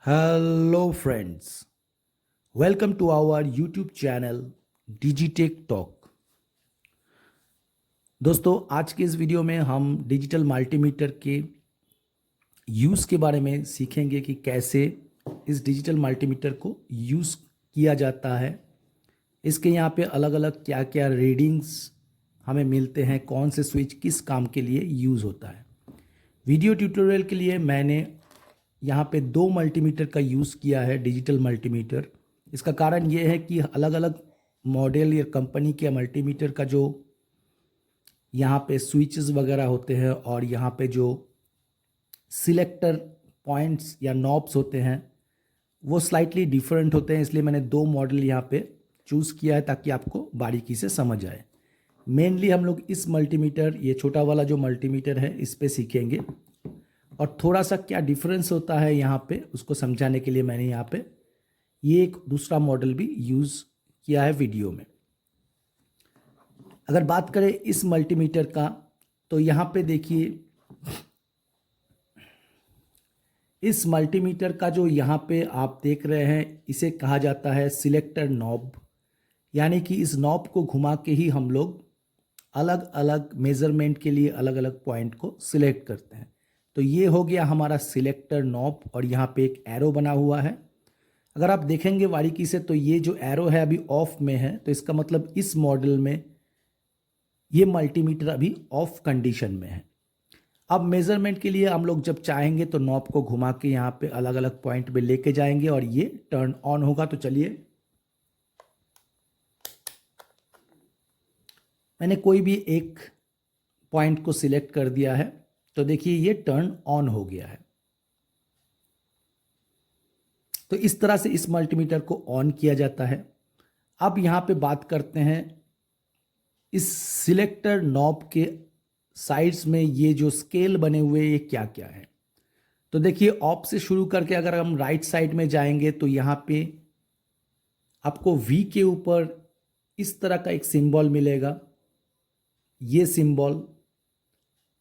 Hello, friends. Welcome to our YouTube channel Digitech Talk. दोस्तों आज के इस वीडियो में हम डिजिटल मल्टीमीटर के यूज़ के बारे में सीखेंगे कि कैसे इस डिजिटल मल्टीमीटर को यूज़ किया जाता है। इसके यहाँ पे अलग अलग क्या क्या रीडिंग्स हमें मिलते हैं, कौन से स्विच किस काम के लिए यूज़ होता है। वीडियो ट्यूटोरियल के लिए मैंने यहाँ पे 2 मल्टीमीटर का यूज़ किया है, डिजिटल मल्टीमीटर। इसका कारण ये है कि अलग अलग मॉडल या कंपनी के मल्टीमीटर का जो यहाँ पे स्विचेस वगैरह होते हैं और यहाँ पे जो सिलेक्टर पॉइंट्स या नॉब्स होते हैं वो स्लाइटली डिफरेंट होते हैं, इसलिए मैंने 2 मॉडल यहाँ पे चूज़ किया है ताकि आपको बारीकी से समझ आए। मेनली हम लोग इस मल्टीमीटर, ये छोटा वाला जो मल्टीमीटर है, इस पे सीखेंगे और थोड़ा सा क्या डिफरेंस होता है यहाँ पे उसको समझाने के लिए मैंने यहाँ पे ये एक दूसरा मॉडल भी यूज़ किया है वीडियो में। अगर बात करें इस मल्टीमीटर का तो यहाँ पे देखिए, इस मल्टीमीटर का जो यहाँ पे आप देख रहे हैं इसे कहा जाता है सिलेक्टर नॉब, यानी कि इस नॉब को घुमा के ही हम लोग अलग अलग मेज़रमेंट के लिए अलग अलग पॉइंट को सिलेक्ट करते हैं। तो ये हो गया हमारा सिलेक्टर नॉब और यहाँ पे एक एरो बना हुआ है। अगर आप देखेंगे बारीकी से तो ये जो एरो है अभी ऑफ में है, तो इसका मतलब इस मॉडल में ये मल्टीमीटर अभी ऑफ कंडीशन में है। अब मेज़रमेंट के लिए हम लोग जब चाहेंगे तो नॉब को घुमा के यहाँ पे अलग अलग पॉइंट पे लेके जाएंगे और ये टर्न ऑन होगा। तो चलिए, मैंने कोई भी एक पॉइंट को सिलेक्ट कर दिया है, तो देखिए ये टर्न ऑन हो गया है। तो इस तरह से इस मल्टीमीटर को ऑन किया जाता है। अब यहाँ पे बात करते हैं इस सिलेक्टर नॉब के साइड्स में ये जो स्केल बने हुए ये क्या क्या है। तो देखिए, ऑफ से शुरू करके अगर हम राइट साइड में जाएंगे तो यहाँ पे आपको वी के ऊपर इस तरह का एक सिंबल मिलेगा, ये सिंबल।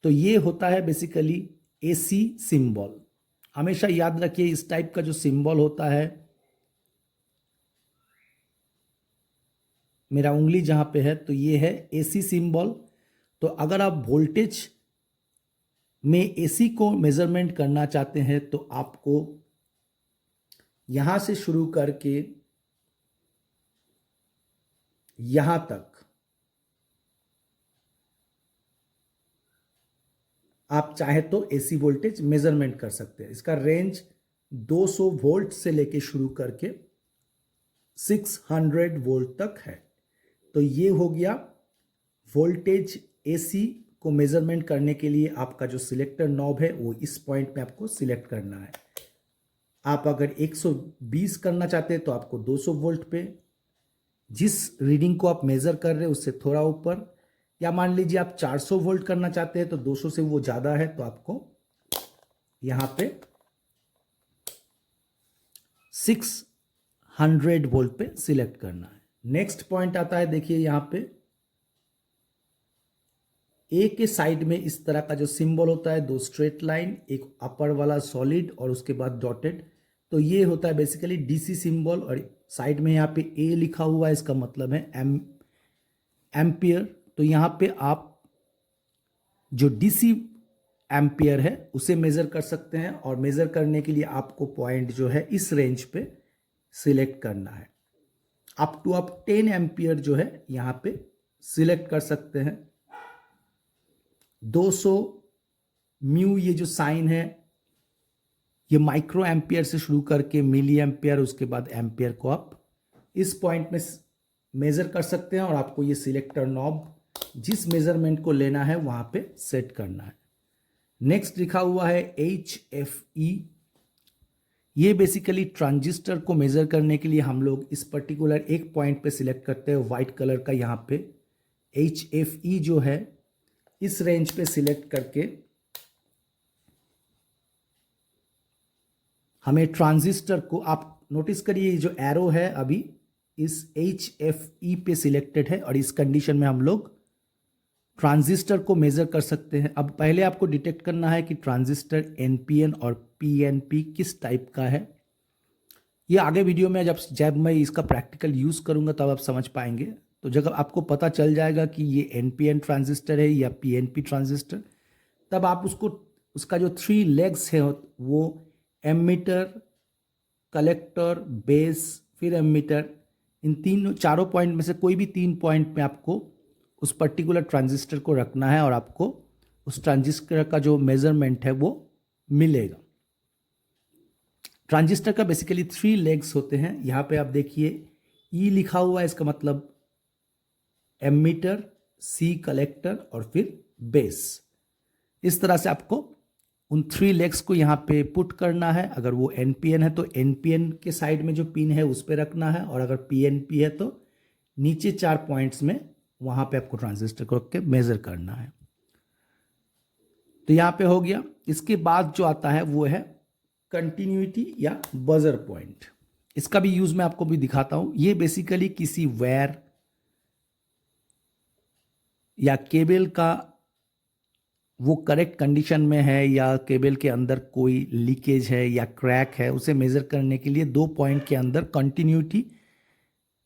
तो ये होता है बेसिकली एसी सिंबल। हमेशा याद रखिए इस टाइप का जो सिंबल होता है, मेरा उंगली जहां पे है तो ये है एसी सिंबल। तो अगर आप वोल्टेज में एसी को मेजरमेंट करना चाहते हैं तो आपको यहां से शुरू करके यहां तक आप चाहे तो एसी वोल्टेज मेजरमेंट कर सकते हैं। इसका रेंज 200 वोल्ट से लेके शुरू करके 600 वोल्ट तक है। तो ये हो गया वोल्टेज एसी को मेजरमेंट करने के लिए आपका जो सिलेक्टर नॉब है वो इस पॉइंट में आपको सिलेक्ट करना है। आप अगर 120 करना चाहते हैं तो आपको 200 वोल्ट पे, जिस रीडिंग को आप मेजर कर रहे हैं उससे थोड़ा ऊपर, या मान लीजिए आप 400 वोल्ट करना चाहते हैं तो 200 से वो ज़्यादा है तो आपको यहाँ पे 600 वोल्ट पे सिलेक्ट करना है। नेक्स्ट पॉइंट आता है, देखिए यहाँ पे ए के साइड में इस तरह का जो सिंबल होता है, 2 स्ट्रेट लाइन, एक अपर वाला सॉलिड और उसके बाद डॉटेड। तो ये होता है बेसिकली डीसी सिंबल और साइड में यहाँ पे ए लिखा हुआ है, इसका मतलब है एम्पियर। तो यहाँ पे आप जो डीसी एम्पियर है उसे मेज़र कर सकते हैं और मेज़र करने के लिए आपको पॉइंट जो है इस रेंज पे सिलेक्ट करना है। अप टू आप 10 एम्पियर जो है यहाँ पे सिलेक्ट कर सकते हैं। 200 म्यू ये जो साइन है ये माइक्रो एम्पियर से शुरू करके मिली एम्पियर, उसके बाद एम्पियर को आप इस पॉइंट में मेज़र कर सकते हैं और आपको ये सिलेक्टर नॉब जिस मेजरमेंट को लेना है वहां पे सेट करना है। नेक्स्ट लिखा हुआ है HFE। ये बेसिकली ट्रांजिस्टर को मेजर करने के लिए हम लोग इस पर्टिकुलर एक पॉइंट पे सिलेक्ट करते हैं, व्हाइट कलर का। यहाँ पे HFE जो है इस रेंज पे सिलेक्ट करके हमें ट्रांजिस्टर को, आप नोटिस करिए जो एरो है अभी इस HFE पे सिलेक्टेड है और इस कंडीशन में हम लोग ट्रांजिस्टर को मेज़र कर सकते हैं। अब पहले आपको डिटेक्ट करना है कि ट्रांजिस्टर NPN और PNP किस टाइप का है। ये आगे वीडियो में जब जब मैं इसका प्रैक्टिकल यूज़ करूँगा तब आप समझ पाएंगे। तो जब आपको पता चल जाएगा कि ये एनपीएन ट्रांजिस्टर है या पीएनपी ट्रांजिस्टर, तब आप उसको उसका जो 3 लेग्स है वो एमीटर, कलेक्टर, बेस, फिर एमीटर, इन तीन चारों पॉइंट में से कोई भी 3 पॉइंट पे आपको उस पर्टिकुलर ट्रांजिस्टर को रखना है और आपको उस ट्रांजिस्टर का जो मेजरमेंट है वो मिलेगा। ट्रांजिस्टर का बेसिकली 3 लेग्स होते हैं। यहाँ पे आप देखिए ई लिखा हुआ है, इसका मतलब एमीटर, सी कलेक्टर और फिर बेस। इस तरह से आपको उन 3 लेग्स को यहाँ पे पुट करना है। अगर वो एनपीएन है तो एनपीएन के साइड में जो पिन है उस पर रखना है, और अगर पीएनपी है तो नीचे 4 पॉइंट्स में वहाँ पे आपको ट्रांजिस्टर को रख के मेजर करना है। तो यहाँ पे हो गया। इसके बाद जो आता है वो है कंटिन्यूटी या बजर पॉइंट। इसका भी यूज मैं आपको भी दिखाता हूं। ये बेसिकली किसी वायर या केबल का वो करेक्ट कंडीशन में है या केबल के अंदर कोई लीकेज है या क्रैक है, उसे मेजर करने के लिए 2 पॉइंट के अंदर कंटिन्यूटी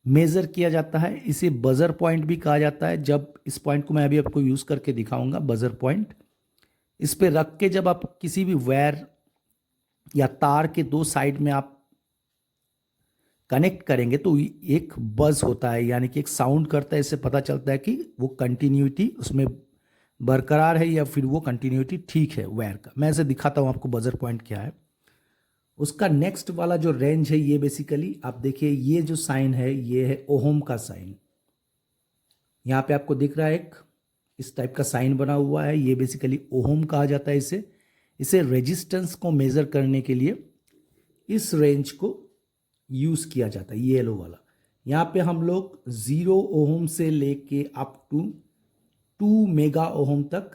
मेजर किया जाता है। इसे बजर पॉइंट भी कहा जाता है। जब इस पॉइंट को मैं अभी आपको यूज करके दिखाऊंगा, बजर पॉइंट, इस पे रख के जब आप किसी भी वायर या तार के 2 साइड में आप कनेक्ट करेंगे तो एक बज होता है, यानी कि एक साउंड करता है। इससे पता चलता है कि वो कंटिन्यूटी उसमें बरकरार है या फिर वो कंटिन्यूटी ठीक है वायर का। मैं ऐसे दिखाता हूँ आपको बजर पॉइंट क्या है। उसका नेक्स्ट वाला जो रेंज है, ये बेसिकली आप देखिए, ये जो साइन है ये है ओहम का साइन। यहाँ पे आपको दिख रहा है एक इस टाइप का साइन बना हुआ है, ये बेसिकली ओहम कहा जाता है। इसे रेजिस्टेंस को मेजर करने के लिए इस रेंज को यूज किया जाता है, ये येलो वाला। यहाँ पे हम लोग 0 ओहम से लेके अप टू 2 मेगा ओहम तक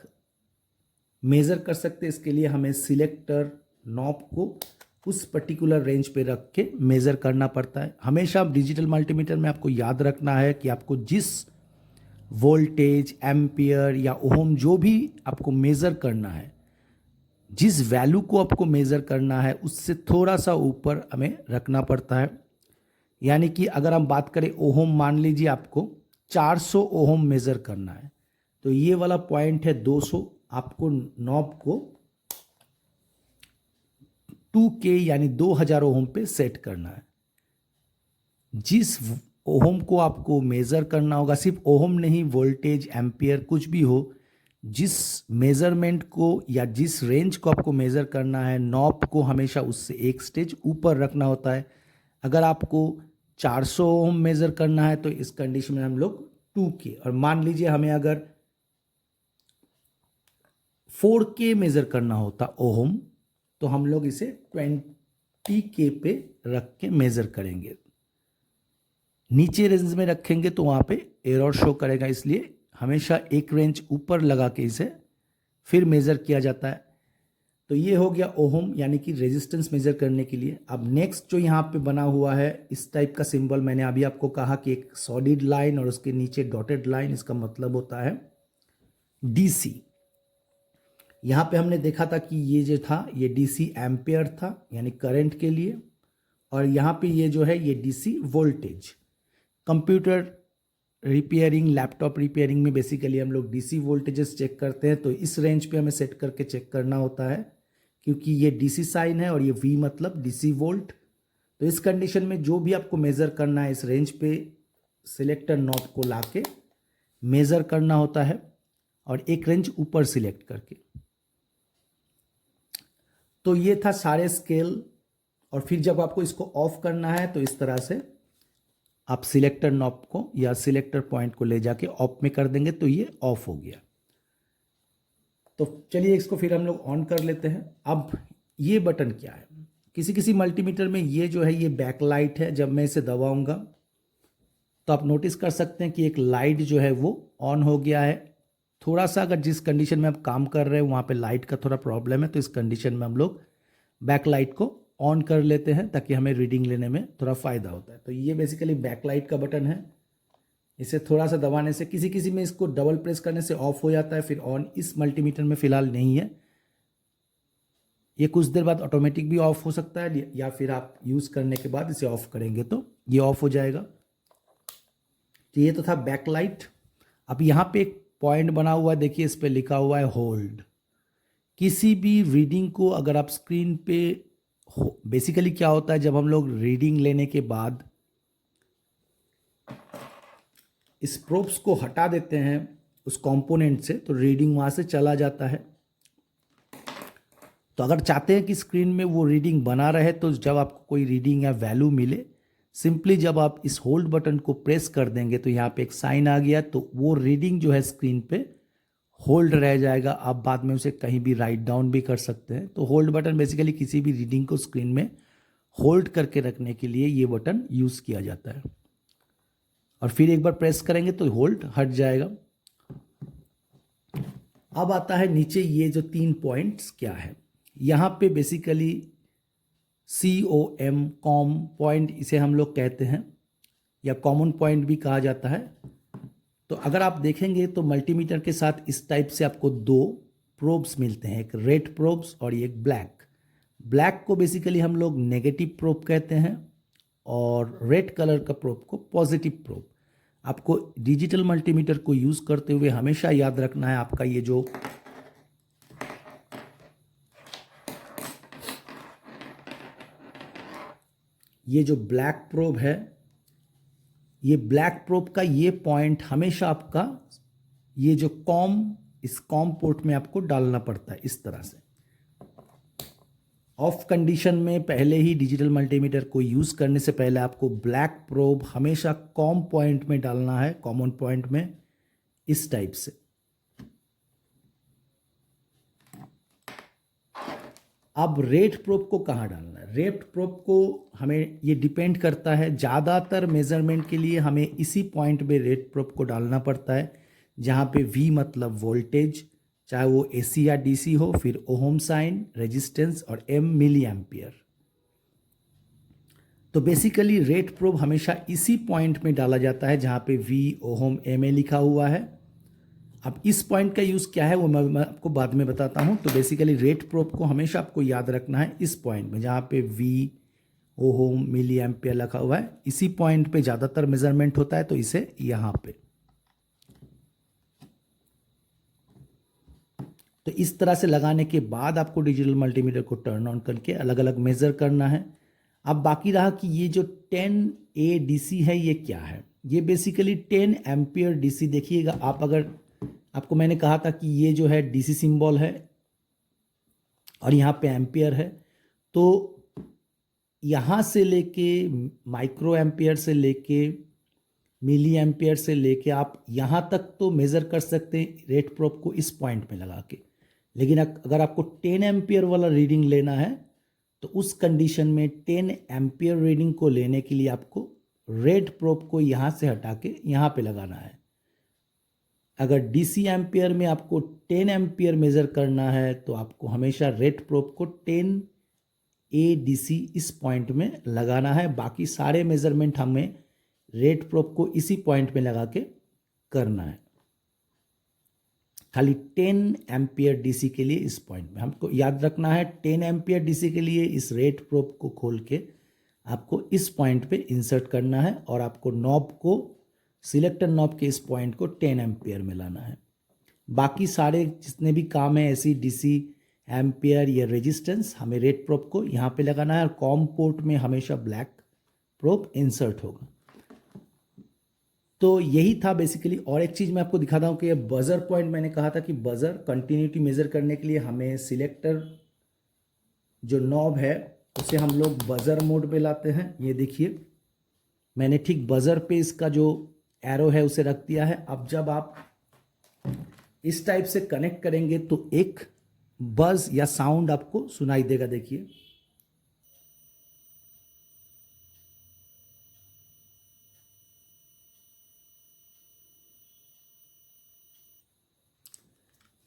मेजर कर सकते हैं। इसके लिए हमें सिलेक्टर नॉब को उस पर्टिकुलर रेंज पे रख के मेजर करना पड़ता है। हमेशा डिजिटल मल्टीमीटर में आपको याद रखना है कि आपको जिस वोल्टेज, एम्पियर या ओहम जो भी आपको मेजर करना है, जिस वैल्यू को आपको मेजर करना है उससे थोड़ा सा ऊपर हमें रखना पड़ता है। यानी कि अगर हम बात करें ओहम, मान लीजिए आपको 400 ओहम मेजर करना है, तो ये वाला पॉइंट है 200। आपको नॉब को 2K यानी 2000 ओहम पे सेट करना है। जिस ओहम को आपको मेजर करना होगा, सिर्फ ओहम नहीं, वोल्टेज, एम्पियर कुछ भी हो, जिस मेजरमेंट को या जिस रेंज को आपको मेजर करना है, नॉब को हमेशा उससे एक स्टेज ऊपर रखना होता है। अगर आपको 400 ओम मेजर करना है तो इस कंडीशन में हम लोग 2K, और मान लीजिए हमें अगर 4K मेजर करना होता ओम, तो हम लोग इसे 20K पे रख के मेजर करेंगे। नीचे रेंज में रखेंगे तो वहाँ पे एरर शो करेगा, इसलिए हमेशा एक रेंज ऊपर लगा के इसे फिर मेज़र किया जाता है। तो ये हो गया ओहम, यानी कि रेजिस्टेंस मेज़र करने के लिए। अब नेक्स्ट जो यहाँ पे बना हुआ है इस टाइप का सिंबल, मैंने अभी आपको कहा कि एक सॉलिड लाइन और उसके नीचे डॉटेड लाइन, इसका मतलब होता है डीसी। यहाँ पे हमने देखा था कि ये जो था ये डीसी एम्पेयर था, यानी करंट के लिए, और यहाँ पे ये जो है ये DC voltage. Computer repairing, laptop repairing में बेसिकली हम लोग डीसी वोल्टेजेस चेक करते हैं, तो इस रेंज पे हमें सेट करके चेक करना होता है, क्योंकि ये डीसी साइन है और ये वी मतलब डीसी वोल्ट। तो इस कंडीशन में जो भी आपको मेज़र करना है इस रेंज पे सिलेक्टर नॉब को लाके मेज़र करना होता है, और एक रेंज ऊपर सिलेक्ट करके। तो ये था सारे स्केल। और फिर जब आपको इसको ऑफ करना है तो इस तरह से आप सिलेक्टर नॉब को या सिलेक्टर पॉइंट को ले जाके ऑफ में कर देंगे तो ये ऑफ हो गया। तो चलिए इसको फिर हम लोग ऑन कर लेते हैं। अब ये बटन क्या है, किसी किसी मल्टीमीटर में ये जो है ये बैक लाइट है। जब मैं इसे दबाऊंगा तो आप नोटिस कर सकते हैं कि एक लाइट जो है वो ऑन हो गया है। थोड़ा सा अगर जिस कंडीशन में आप काम कर रहे हैं वहाँ पे लाइट का थोड़ा प्रॉब्लम है, तो इस कंडीशन में हम लोग बैक लाइट को ऑन कर लेते हैं ताकि हमें रीडिंग लेने में थोड़ा फ़ायदा होता है। तो ये बेसिकली बैक लाइट का बटन है। इसे थोड़ा सा दबाने से, किसी किसी में इसको डबल प्रेस करने से ऑफ हो जाता है, फिर ऑन। इस मल्टीमीटर में फ़िलहाल नहीं है। ये कुछ देर बाद ऑटोमेटिक भी ऑफ हो सकता है, या फिर आप यूज़ करने के बाद इसे ऑफ करेंगे तो ये ऑफ हो जाएगा। तो ये तो था बैकलाइट। अब यहाँ पे एक पॉइंट बना हुआ है, देखिए इस पे लिखा हुआ है होल्ड। किसी भी रीडिंग को अगर आप स्क्रीन पे बेसिकली क्या होता है, जब हम लोग रीडिंग लेने के बाद इस प्रोब्स को हटा देते हैं उस कंपोनेंट से, तो रीडिंग वहाँ से चला जाता है। तो अगर चाहते हैं कि स्क्रीन में वो रीडिंग बना रहे, तो जब आपको कोई रीडिंग या वैल्यू मिले, सिंपली जब आप इस होल्ड बटन को प्रेस कर देंगे तो यहाँ पे एक साइन आ गया, तो वो रीडिंग जो है स्क्रीन पे होल्ड रह जाएगा। आप बाद में उसे कहीं भी राइट डाउन भी कर सकते हैं। तो होल्ड बटन बेसिकली किसी भी रीडिंग को स्क्रीन में होल्ड करके रखने के लिए ये बटन यूज़ किया जाता है। और फिर एक बार प्रेस करेंगे तो होल्ड हट जाएगा। अब आता है नीचे ये जो 3 पॉइंट्स क्या है, यहाँ पे बेसिकली COM कॉम पॉइंट इसे हम लोग कहते हैं, या कॉमन पॉइंट भी कहा जाता है। तो अगर आप देखेंगे तो मल्टीमीटर के साथ इस टाइप से आपको 2 प्रोब्स मिलते हैं, एक रेड प्रोब्स और एक ब्लैक। ब्लैक को बेसिकली हम लोग नेगेटिव प्रोब कहते हैं और रेड कलर का प्रोब को पॉजिटिव प्रोब। आपको डिजिटल मल्टीमीटर को यूज़ करते हुए हमेशा याद रखना है, आपका ये जो ब्लैक प्रोब है, ये ब्लैक प्रोब का ये पॉइंट हमेशा आपका ये जो इस कॉम पोर्ट में आपको डालना पड़ता है इस तरह से। ऑफ कंडीशन में पहले ही डिजिटल मल्टीमीटर को यूज़ करने से पहले आपको ब्लैक प्रोब हमेशा कॉम पॉइंट में डालना है, कॉमन पॉइंट में इस टाइप से। अब रेड प्रोब को कहाँ डालना है? रेड प्रोब को हमें ये डिपेंड करता है, ज़्यादातर मेजरमेंट के लिए हमें इसी पॉइंट पे रेड प्रोब को डालना पड़ता है, जहाँ पे V मतलब वोल्टेज, चाहे वो AC या DC हो, फिर ओहम साइन, रेजिस्टेंस और M मिली एम्पियर। तो बेसिकली रेड प्रोब हमेशा इसी पॉइंट में डाला जाता है जहाँ पे V, ओहम, MA लिखा हुआ है। अब इस पॉइंट का यूज़ क्या है वो मैं आपको बाद में बताता हूँ। तो बेसिकली रेड प्रोब को हमेशा आपको याद रखना है इस पॉइंट में, जहाँ पे V, ओहम, मिली एम्पियर लिखा हुआ है। इसी पॉइंट पे ज़्यादातर मेजरमेंट होता है, तो इसे यहाँ पे। तो इस तरह से लगाने के बाद आपको डिजिटल मल्टीमीटर को टर्न ऑन करके अलग अलग मेज़र करना है। अब बाकी रहा कि ये जो 10A DC है ये क्या है? ये बेसिकली 10 एम्पियर DC। देखिएगा आप, अगर आपको मैंने कहा था कि ये जो है DC सिंबल है और यहाँ पे एम्पियर है, तो यहाँ से लेके माइक्रो एम्पियर से लेके मिली एम्पियर से लेके आप यहाँ तक तो मेज़र कर सकते हैं रेड प्रोब को इस पॉइंट में लगा के। लेकिन अगर आपको 10 एम्पियर वाला रीडिंग लेना है, तो उस कंडीशन में 10 एम्पियर रीडिंग को लेने के लिए आपको रेड प्रोब को यहाँ से हटा के यहाँ पे लगाना है। अगर DC एम्पियर में आपको 10 एम्पियर मेज़र करना है, तो आपको हमेशा रेड प्रोब को 10A DC इस पॉइंट में लगाना है। बाकी सारे मेज़रमेंट हमें रेड प्रोब को इसी पॉइंट में लगा के करना है। खाली 10 एम्पियर DC के लिए इस पॉइंट में हमको याद रखना है। 10 एम्पियर DC के लिए इस रेड प्रोब को खोल के आपको इस पॉइंट पे इंसर्ट करना है, और आपको नॉब को, सिलेक्टर नॉब के इस पॉइंट को 10 एम्पियर में लाना है। बाकी सारे जितने भी काम है ऐसी DC एम्पियर या रेजिस्टेंस, हमें रेड प्रोब को यहाँ पे लगाना है, और कॉम पोर्ट में हमेशा ब्लैक प्रोब इंसर्ट होगा। तो यही था बेसिकली। और एक चीज़ मैं आपको दिखाता हूँ कि ये बजर पॉइंट, मैंने कहा था कि बजर कंटिन्यूटी मेज़र करने के लिए हमें सिलेक्टर जो नॉब है उसे हम लोग बजर मोड पे लाते हैं। ये देखिए मैंने ठीक बजर पे इसका जो एरो है उसे रख दिया है। अब जब आप इस टाइप से कनेक्ट करेंगे तो एक बज या साउंड आपको सुनाई देगा। देखिए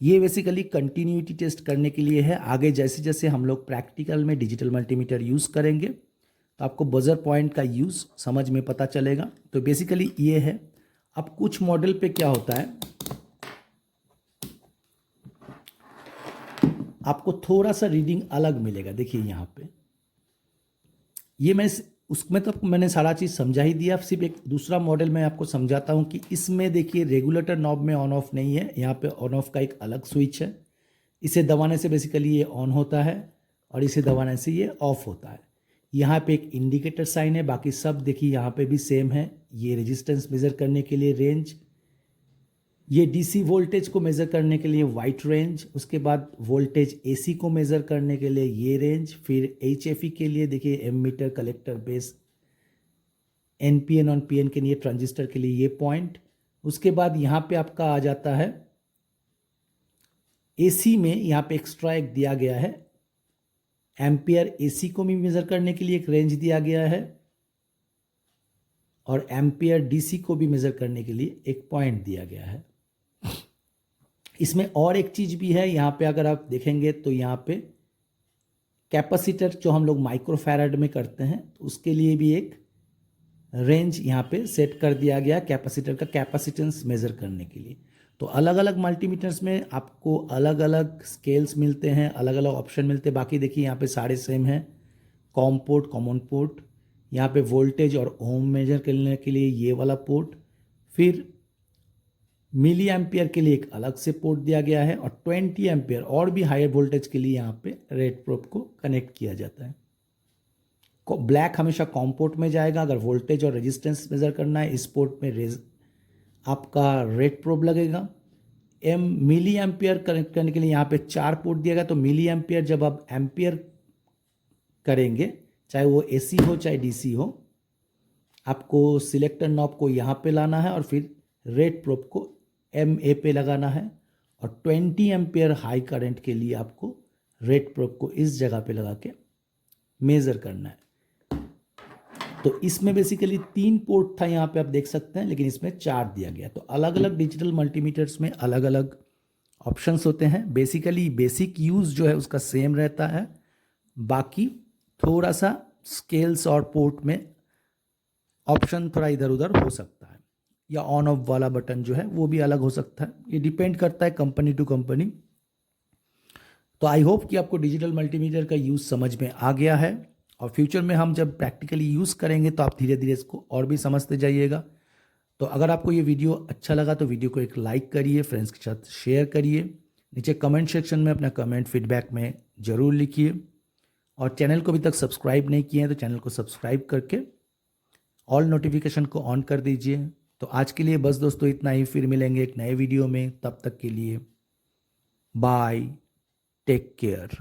ये बेसिकली कंटिन्यूटी टेस्ट करने के लिए है। आगे जैसे जैसे हम लोग प्रैक्टिकल में डिजिटल मल्टीमीटर यूज़ करेंगे तो आपको बजर पॉइंट का यूज़ समझ में पता चलेगा। तो बेसिकली ये है। अब कुछ मॉडल पे क्या होता है, आपको थोड़ा सा रीडिंग अलग मिलेगा। देखिए यहाँ पे ये मैं उसमें तो मैंने सारा चीज़ समझा ही दिया। सिर्फ एक दूसरा मॉडल मैं आपको समझाता हूँ कि इसमें देखिए रेगुलेटर नॉब में ऑन ऑफ नहीं है, यहाँ पे ऑन ऑफ का एक अलग स्विच है। इसे दबाने से बेसिकली ये ऑन होता है और इसे दबाने से ये ऑफ होता है। यहाँ पे एक इंडिकेटर साइन है, बाकी सब देखिए यहाँ पे भी सेम है। ये रेजिस्टेंस मेज़र करने के लिए रेंज, ये डीसी वोल्टेज को मेज़र करने के लिए वाइट रेंज, उसके बाद वोल्टेज एसी को मेज़र करने के लिए ये रेंज, फिर एचएफई के लिए देखिए एमीटर कलेक्टर बेस, एनपीएन और पीएन के लिए ट्रांजिस्टर के लिए ये पॉइंट। उसके बाद यहाँ पे आपका आ जाता है एसी में, यहाँ पे एक्स्ट्रा एक दिया गया है एम्पियर, एसी को भी मेज़र करने के लिए एक रेंज दिया गया है और एम्पियर डीसी को भी मेज़र करने के लिए एक पॉइंट दिया गया है। इसमें और एक चीज़ भी है, यहाँ पे अगर आप देखेंगे तो यहाँ पे कैपेसिटर जो हम लोग माइक्रोफैराड में करते हैं तो उसके लिए भी एक रेंज यहाँ पे सेट कर दिया गया कैपेसिटर का कैपेसिटेंस मेज़र करने के लिए। तो अलग अलग मल्टीमीटर्स में आपको अलग अलग स्केल्स मिलते हैं, अलग अलग ऑप्शन मिलते हैं। बाकी देखिए यहाँ पे सारे सेम हैं, कॉम पोर्ट, कॉमन पोर्ट, यहाँ पे वोल्टेज और ओम मेजर करने के लिए ये वाला पोर्ट, फिर मिली एम्पियर के लिए एक अलग से पोर्ट दिया गया है और 20 एम्पियर और भी हायर वोल्टेज के लिए यहाँ पे रेड प्रोब को कनेक्ट किया जाता है। ब्लैक हमेशा कॉम पोर्ट में जाएगा। अगर वोल्टेज और रेजिस्टेंस मेज़र करना है इस पोर्ट में आपका रेड प्रोब लगेगा। मिली एम्पियर कनेक्ट करने के लिए यहाँ पे 4 पोर्ट दिया गया। तो मिली एम्पियर जब आप एम्पियर करेंगे, चाहे वो एसी हो चाहे डीसी हो, आपको सिलेक्टर नॉब को यहाँ पे लाना है और फिर रेड प्रोब को MA पे लगाना है और 20 एम्पियर हाई करंट के लिए आपको रेड प्रोब को इस जगह पे लगा के मेज़र करना है। तो इसमें बेसिकली 3 पोर्ट था यहाँ पे आप देख सकते हैं, लेकिन इसमें 4 दिया गया। तो अलग अलग डिजिटल मल्टीमीटर्स में अलग अलग ऑप्शंस होते हैं। बेसिकली बेसिक यूज़ जो है उसका सेम रहता है, बाकी थोड़ा सा स्केल्स और पोर्ट में ऑप्शन थोड़ा इधर उधर हो सकता है, या ऑन ऑफ वाला बटन जो है वो भी अलग हो सकता है। ये डिपेंड करता है कंपनी टू कंपनी। तो आई होप कि आपको डिजिटल मल्टीमीटर का यूज़ समझ में आ गया है और फ्यूचर में हम जब प्रैक्टिकली यूज़ करेंगे तो आप धीरे धीरे इसको और भी समझते जाइएगा। तो अगर आपको ये वीडियो अच्छा लगा तो वीडियो को एक लाइक करिए, फ्रेंड्स के साथ शेयर करिए, नीचे कमेंट सेक्शन में अपना कमेंट फीडबैक में ज़रूर लिखिए और चैनल को अभी तक सब्सक्राइब नहीं किए हैं तो चैनल को सब्सक्राइब करके ऑल नोटिफिकेशन को ऑन कर दीजिए। तो आज के लिए बस दोस्तों इतना ही, फिर मिलेंगे एक नए वीडियो में। तब तक के लिए बाय, टेक केयर।